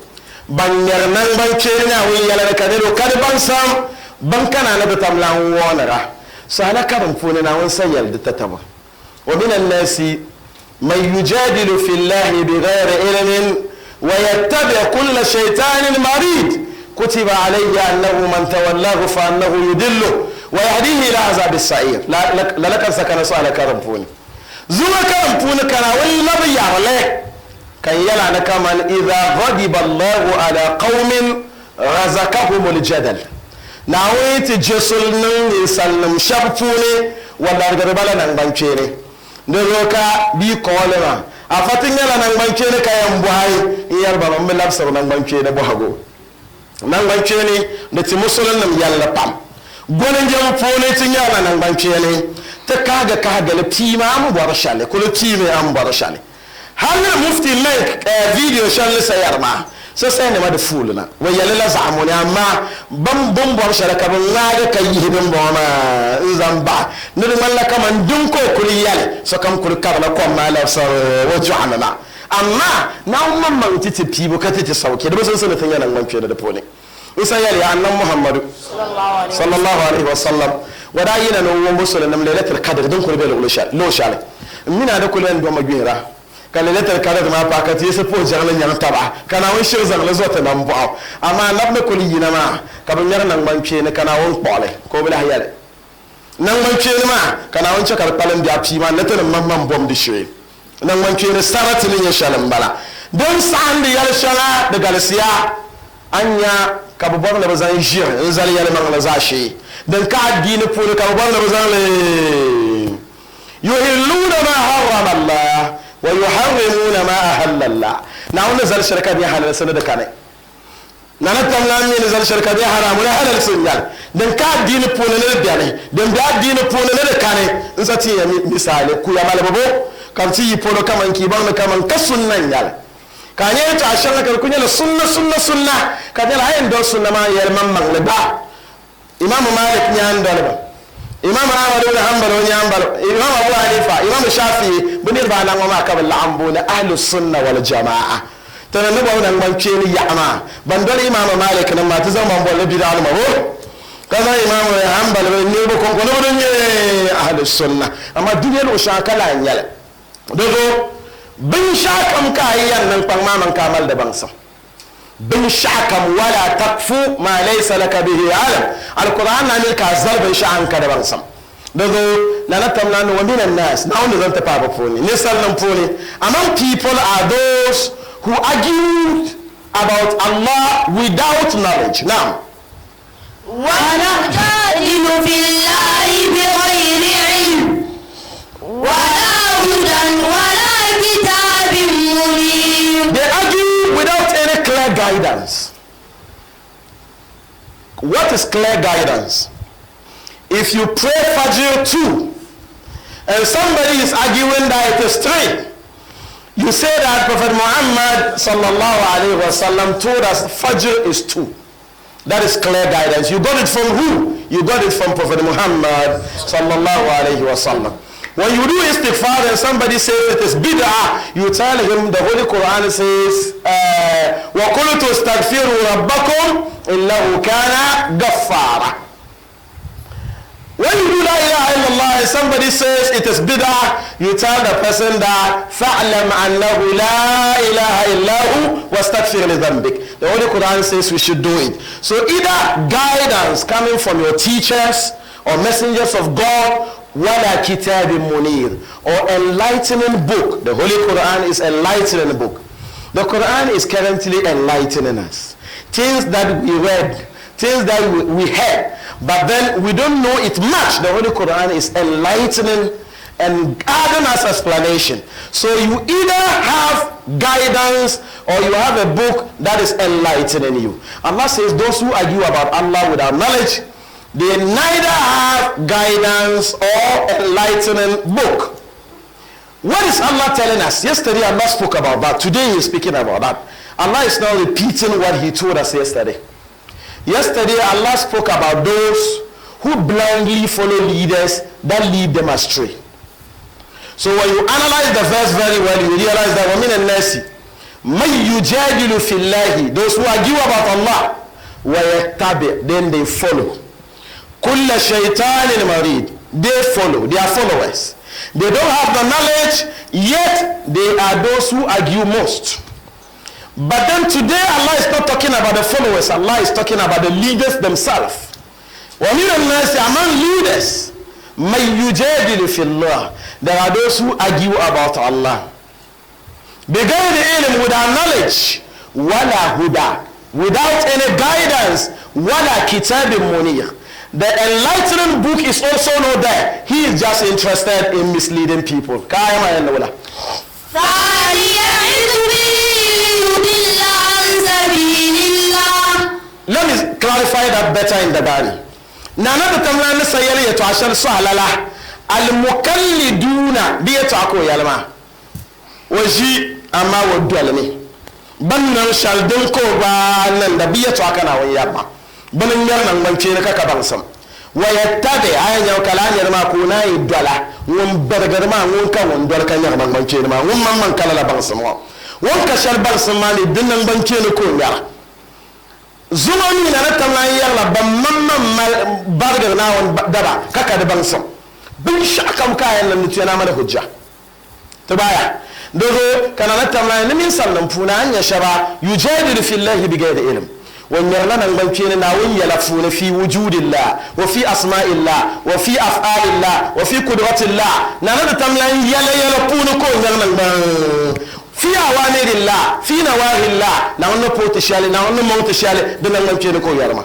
بنير نان بنكينا ويلا كدلو كدبان سام بنكنا نبتم لان ونرا سالا كرم فوننا ونسيل دتتبا ومن الناس من يجادل في الله بغير علم ويتبع كل شيطان مريد كتب عليه أنه من تولاه فأنه يدله ويهديه إلى عذاب السعير لا لك سكن سالا كرم فوني زما كرم فوني كان ولا بيعمل كان يلا كمان إذا غضب الله على قوم رزقهم الجدل ناويت جسل نن سلم شبفوني ولا غربلا نان بانچيني نروكا بي كولما افتين يلا نان بانچيني كايام بوهاي يربا من لابسر نان بانچيني بوهاغو نان بانچيني نتي مسلم نم يلا بام غونن جام فوني تي يلا نان بانچيني تكاغا لتيما ام بارشالي كل تيما ام بارشالي هل مفتي لك فيديو شان لسه يرمى سسني ما دفولنا ويلا لا زعموني اما بم برشلك بالله كيه بم بما زنبا نرمل لك من دنكو كليال سكم كل كرلا كوم ما لسه وجعنا اما ناو ماما تيتي بيبو كتيتي سوكي دبس سنه تنيا نان من فينا دبوني وسيالي ان محمد صلى الله عليه وسلم wada yina no wo musul nam lailatul qadr dun ko be lo shale mina da kulen do magwira kan lailatul qadr ma pa ka ti se po jangla nyang taba kana won shir zangla zota nam bo amma nabna kuli yina ma ka ban yar nan man ce ne kana won pole ko bila hayale nan man ce ne ma kana won ce kar palan dia pi ma na tan man bom di shwe nan man ce ne sarati ne ya shalan bala don sa'an da yal shala da galsiya anya ka bubor na bazan jir in zal yal man la zashi dan ka addini fulu ka bubor na bazan le yuhilluna ma harrama Allah wa yuharrimuna ma ahalla Allah na wannan zal shirka ne halal sanar da kane na tam na min zal shirka ne haramu ne halal sunnal dan ka addini fulu ne da ne dan da addini fulu ne da kane in sati ya misali ku ya malabo kan ti fulu kaman ki ban kaman ka sunnan yal kanye ta shan ka kunya la sunna kanye la hayin do sunna ma yar mamman le ba imam malik nyan dalba imam ahmad ibn hanbal nyan bal imam abu hanifa imam shafi'i bunir ba nan ma ka balla ambuna ahlus sunna wal jamaa tana ne ba nan man ce ni ya'ma ban dole imam malik nan ma ta zaman bolle bid'a ma ho kaza imam hanbal ne ba kon ko ne ahlus sunna amma duniyar ushakala nyala dogo bin shakam kayan nan kwan man kamal da bansa bin shakam wala takfu ma laysa laka bihi alam alquran na milka zalbin sha'an ka da bansa dago lana tamna no minan nas na wanda zan tafa ba foni ne sallan foni among people are those who argue about Allah without knowledge now wa nahtajilu billahi bighayri ilm wa la hudan wa they argue without any clear guidance. What is clear guidance? If you pray Fajr 2 and somebody is arguing that it is 3, you say that Prophet Muhammad sallallahu alaihi wasallam told us Fajr is 2. That is clear guidance. You got it from who? You got it from Prophet Muhammad sallallahu alaihi wasallam. When you do istighfar and somebody says it is bid'ah, you tell him the Holy Qur'an says, وَقُلْتُ اسْتَغْفِرُوا رَبَّكُمْ إِنَّهُ كَانَ غَفَّارًا. When you do la ilaha illallah and somebody says it is bid'ah, you tell the person that فَعْلَمْ أَنَّهُ لَا إِلَهَ إِلَّا هُ وَاسْتَغْفِرْ لِذَنْبِكَ. The Holy Qur'an says we should do it. So either guidance coming from your teachers or messengers of God, wala kitabim munir, or enlightening book. The Holy Qur'an is enlightening book. The Qur'an is currently enlightening us. Things that we read, things that we heard, but then we don't know it much. The Holy Qur'an is enlightening and adding us explanation. So you either have guidance or you have a book that is enlightening you. Allah says those who argue about Allah without knowledge, they neither have guidance or enlightening book. What is Allah telling us? Yesterday Allah spoke about that. Today He is speaking about that. Allah is now repeating what He told us yesterday. Yesterday Allah spoke about those who blindly follow leaders that lead them astray. So when you analyze the verse very well, you realize that وَمِنَ النَّاسِ مَنْ يُجَادِلُ فِي اللَّهِ, those who argue about Allah, وَيَتَّبِعْ, then they follow. Kulla shaytanin marid, they follow, they are followers. They don't have the knowledge, yet they are those who argue most. But then today Allah is not talking about the followers, Allah is talking about the leaders themselves. وَمِنَ النَّاسِ, among leaders, مَنْ يُجَادِلُ فِي اللَّهِ, there are those who argue about Allah. بِغَيْرِ ilm, without knowledge, وَلَا huda, without any guidance, وَلَا كِتَابٍ مُنِيرٍ. The enlightening book is also not there. He is just interested in misleading people. Let me clarify that better in the Bani. Nana the Tamlan Sayali to Ashal Salala Al-Mukalliduna Dietako Yalama Waji Ama Wadwalani Bannan shall don't go and the beer talkana Yama. Banin yarnan bance ne kaka bansam wayattabe ayan yau kala ne ma ko na idala won bargar ma won kan won dor kan yarnan bance ne ma won man kala la bansam won ka shal bansam ma ne dinnan bance ne ko ya zuma mina na tamla yalla ban mamman bargar na won daba kaka da bansan bin shakam kayan nan mutuna mana hujja to baya dogo kana na tamla ne min sallan funa anya shaba yujadilu fillahi bigayri ilm ونرنا نغبنكين ناوين يلفون في وجود الله وفي أسماء الله وفي أفعال الله وفي قدرة الله نرنا تملين يلفون كون في أوامر الله في نواهي الله نحن بوتشالي نحن موتشالي دون نغبنكين كون يرما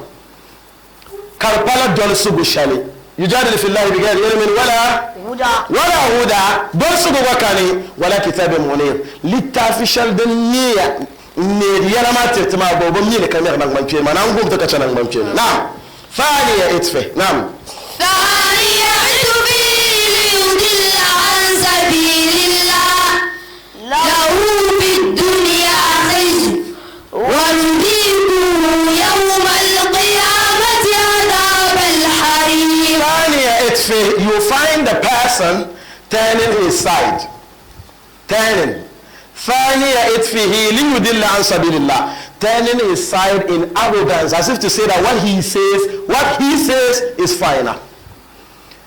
كربلا دول سبو شالي يجادل في الله بغير علم ولا هدى دول سبو وكاني ولا كتاب منير للتافشال دنيا ne yana ma tetma bobo mi ne kamar nan manke ma nan gumta kace nan manke na'am thaniya itfe na'am thaniya itfi liyudilla an sabilillah lahu bid dunya khiz wa nudiku yawm al-qiyamati adab al-harim. Thaniya itfe, you find the person turning his side, turning. ثانية إتفه ليدل عن سبيل الله, turning his side in arrogance, as if to say that what he says is final.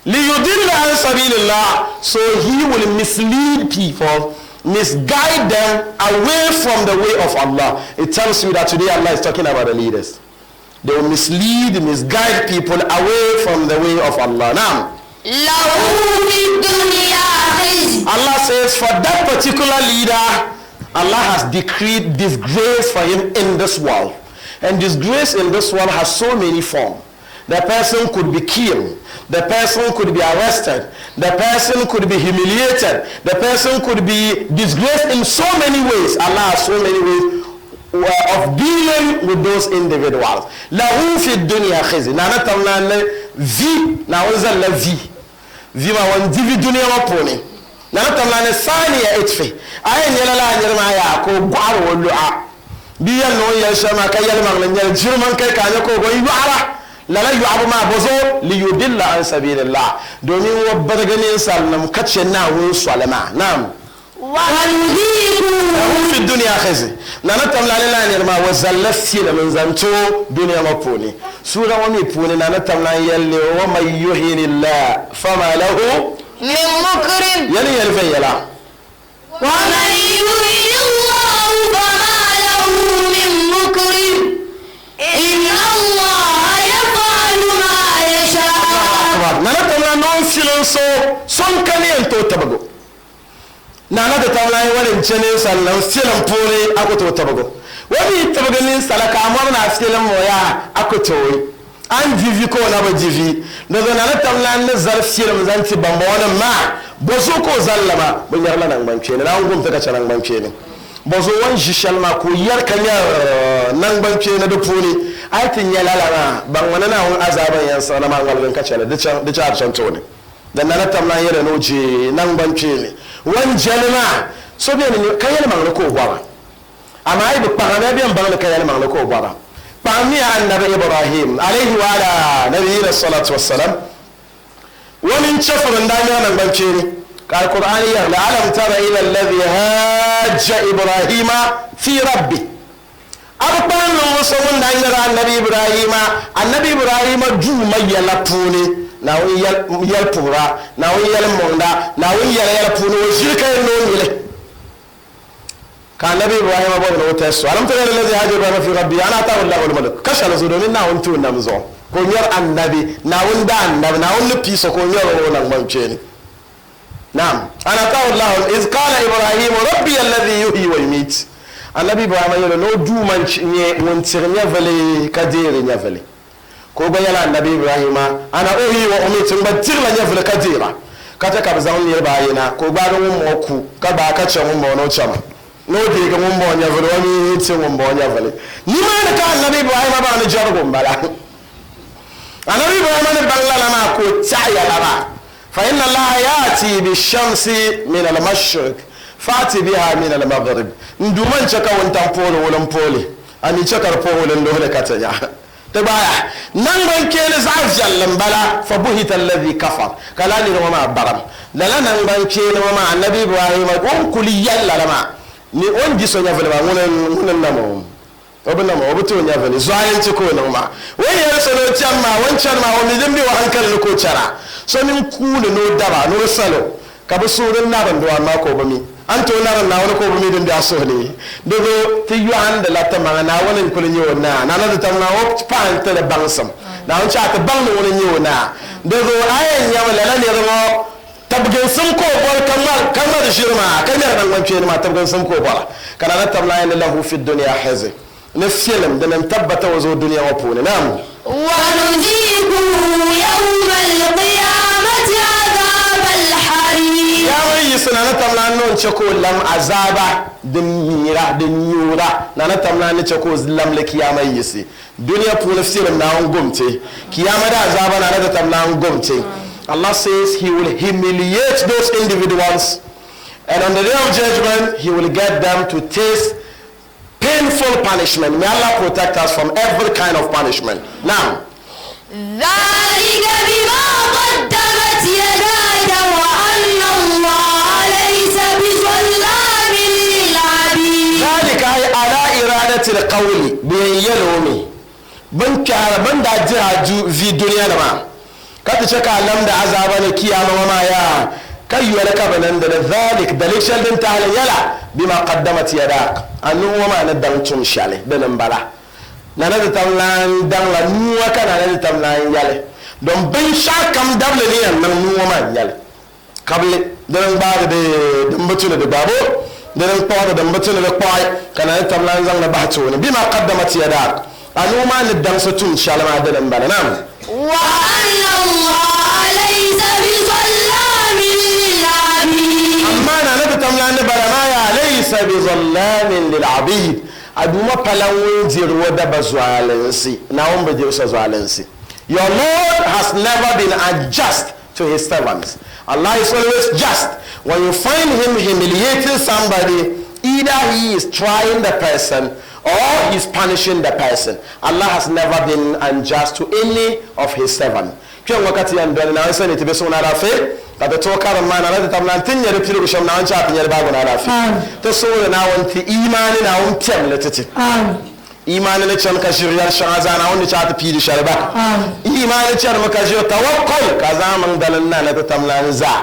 ليدل عن سبيل الله, so he will mislead people, misguide them away from the way of Allah. It tells you that today Allah is talking about the leaders. They will mislead, misguide people away from the way of Allah. Now, Allah says for that particular leader, Allah has decreed disgrace for him in this world. And disgrace in this world has so many forms. The person could be killed. The person could be arrested. The person could be humiliated. The person could be disgraced in so many ways. Allah has so many ways of dealing with those individuals. Lahu fi dunya khizy. Nana tamna vi na wanza la vi. Vi ma wan divi dunya wapone. Nana tamna ne saniya itfi. Ayen yala la nyirma ya ko gwaro wolua. Biya no ya shama kayal magna nyal jirman kai kanya ko go yuara. Lala yuabu ma bozo li yudilla an sabilillah. Domin wa badaganin sallam kace na won salama. Naam. في الدنيا خزي نانتم لا لا نرما وزلفي لمن زنتو دنيا مبوني سورة ومي بوني نانتم لا يلي ومن يهين الله فما له من مكرم يلي يلفي يلا ومن يهين الله فما له من مكرم إن الله يفعل ما يشاء نانتم لا نون سيلنسو سون كنين تو تبغو nana da tawlai wani cene sallan silan pole akoto tabago wani tabaganin salaka amar na silan moya akoto an jivi ko na ba jivi daga nana tawlan na zarf silan zanti bamba wannan ma bozo ko zallama bin yarla nan banke ne nan gum ta kace nan banke ne bozo wan shishal ma ko yar kanya nan banke ne da pole aitin ya lalama ban wani na hun azaban yan sana ma ngalbin kace ne da can to ne dan nana tawlan yare noje nan banke ne wan jalma so be ni kayel mang ko gwara ama ay bu parana be mbang kayel mang ko gwara pami annabi ibrahim alayhi wa ala nabiyina salatu wassalam wani chafran da nan banke ni ka qur'ani ya la alam tara ila alladhi hajja ibrahima fi rabbi arban musawan da annabi ibrahima juma yala puni na wani yal pura na wani yal monda na wani yal puno shirka no mile ka nabi ibrahim abu na wata su alam tara allazi haja ibrahim fi rabbi ana ta wallahi wal malak kashala zo domin na wani tun namzo ko yar annabi na wani da annabi na wani piso ko yar wannan mance ni na'am ana ta wallahi iz qala ibrahim rabbi allazi yuhyi wa yumit annabi ibrahim yalo no du man ne won tirnya vale kadire nya vale ko bayala annabi ibrahima ana ohi wa umitin batir la nyafle kadira kata ka bazan ne bayina ko ba don mu ku ka ba ka ce mun bono chama no de ga mun bonya vale wani tin mun bonya vale ni ma da ka annabi ibrahima ba ni jargo mbala annabi ibrahima ne ballala ma ko tsaya laba fa inna allaha yati bi shamsi min al mashriq fati biha min al maghrib nduman chaka wontan polo wolan pole ani chakar polo ndo le katanya تبايا نان كيل زعف جلن بلا فبهت الذي كفر كلاني وما برم لا نان كيل وما النبي ابراهيم قوم كل يلا لما ني اون دي سونيا فلما من نمو obin ma obuto nya vani zuayin ci ko nan ma wani yar salo can ma wancan ma wani din bi wa hankali ko cara so min ku no daba no salo ka bu surun na ban duwa ma ko bami an to na wani ko bami din da so ne dogo ti yu an da latta ma na wani kulun yi wannan na da tamna o pan ta da bansam na wanci aka ban no wani yi wannan dogo ayen ya wala ne ro tabgin sun ko bol kamar shirma kamar dan wance ma tabgin sun ko bol kana na tamla ya lahu fi dunya hazi ne film da nan tabbata wazo duniya wa pone nam wa nuziku yawmal qiyamati azab al-harim ya wai suna na tamla non ce ko lam azaba din mira din yura na tamla ne ce ko lam le kiyama yisi duniya pone film na on gomte kiyama da azaba na da tamla on gomte Allah says he will humiliate those individuals, and on the day of judgment he will get them to taste painful punishment. May Allah protect us from every kind of punishment. Now, ذلك بما قدمت يداك وأن الله ليس بظلام للعبيد. ذلك على إرادة القول بينيلومي بن دا جهاجو في الدنيا لما كات شكا لم دا عذابا كياما وما يا كي ولك بنند ذلك دليل شلدن تعالى يلا بما قدمت يداك أنه وما ندن تمشالي بننبلا نانا تملان دان لا نوا كان نانا تملان يالي دون بن شاكم دبل نيان من نوا ما يالي قبل دن بعد دن بتونه بابو دن بعد دن بتونه بقاي كان نانا تملان زان بحثوني بما قدمت يداك أنه ما ندن ستمشالي ما دن بلا نعم وأن الله ليس بظلام للعبيد. أما نانا تملان برمايا ليس بظلام للعبيد aduma palawun jirwa da bazwalensi na on be jirsa zwalensi. Your Lord has never been unjust to his servants. Allah is always just. When you find him humiliating somebody, either he is trying the person or he's punishing the person. Allah has never been unjust to any of his servants. Kyan wakati ya ndani na wese ni tibesu na rafe kada toka ramana na tamna tinya de pilu sham na wancha tinya babu na rafe to so na wanti imani na wanti am letete imani ne chan ka shirya shaza na wani cha ta pilu sharba imani chan maka jo tawakkul kaza man dalan na ta tamla za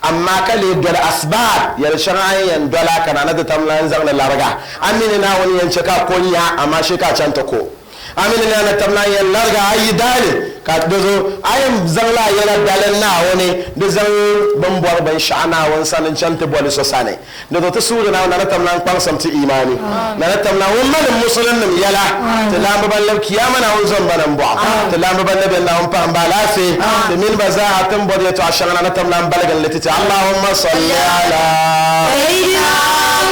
amma kale dole asbab ya shar'ai yan dola kana na ta tamla za na larga amina na wani yan ka konya amma shi ka canta ko amina na tamla yan larga ayi dale ka dozo ayam zangla yana dalan na wani da zan bambuwar ban sha'ana wani sanin canta boli so sane da to sura na tamla kwan samti imani na tamla wannan musulmin yala talamu ban kiyama na wani zan banan bu talamu ban nabi na pa ambalafe da min baza tan bodi to ashana na tamla balagan litita Allahumma salli ala sayyidina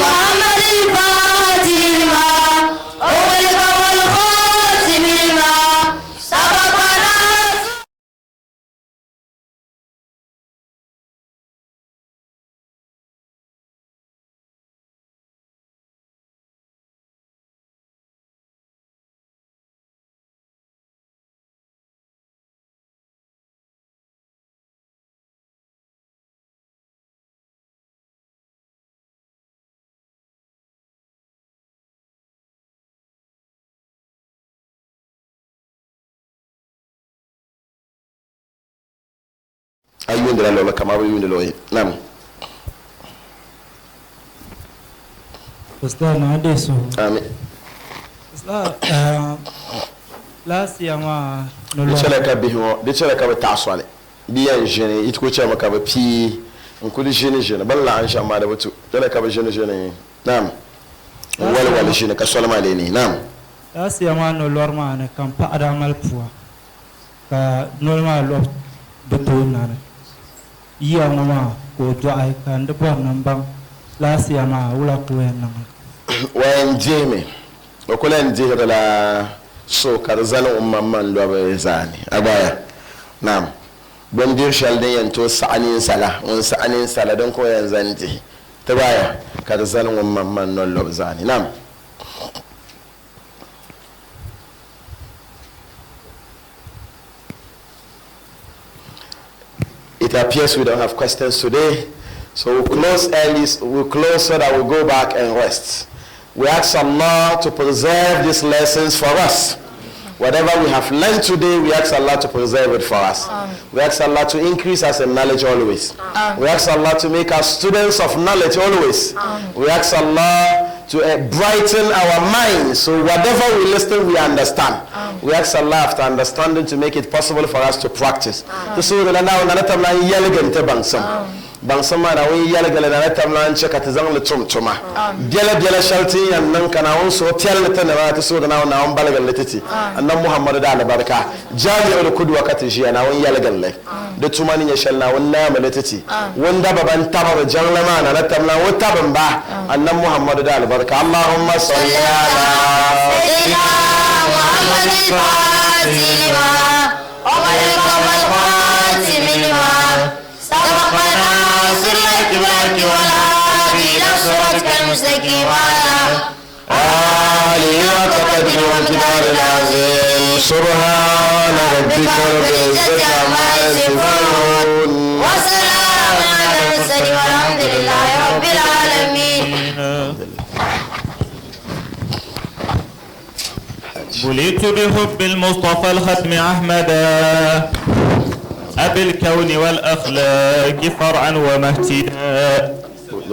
Muhammad al-Fatima wal khatim lima sabaqana. ayun de la kama ayun de loye nam Ustaz na adesso. amin Ustaz la siyama no lo. chala ka biho de chala ka ta swale biyan jene it ko chama ka ba pi nkuli jene balla an sha ma da batu chala ka ba jene nam wal jene ka solma le ni nam La siyama no lorma ne kam pa adamal puwa ka normal lo beto nana iya mama ko do ay kan de bon nambang la siyama wala ko en nan wayan jeme o kulen jihra la so karzan umman lo ba zani abaya nam bon dir shalde yanto sa'anin sala on sa'anin sala don ko yan zanti tabaya karzan umman lo zani nam It appears we don't have questions today, so we'll close early. We'll close so that we'll go back and rest. We ask Allah to preserve these lessons for us. Whatever we have learned today, we ask Allah to preserve it for us. We ask Allah to increase us in knowledge always. We ask Allah to make us students of knowledge always. We ask Allah to brighten our minds, so whatever we listen, we understand. We ask Allah, after understanding, to make it possible for us to practice. Bangsama na wani yalgala na tamla an cheka tazang le tumtuma gela shalti annan kana won so tel ta na ta so da na won balgal le titi annan muhammad da albarka jami'ul kud wakati shi na won yalgal le da tumani ya shalla won na le titi wanda baban tabar janglama na tamla wata ban ba annan muhammad da albarka allahumma salli ala sayyidina muhammadin fatima wa barik سرك والهادي إلى صراطك المستقيم وعلى آله وقدر ومقدار العظيم سبحان ربك رب العزة عما يصفون وسلام على المرسلين والحمد لله رب العالمين. بليت بحب المصطفى الختم أحمدا أبي الكون والأخلاق فرعا ومهتدا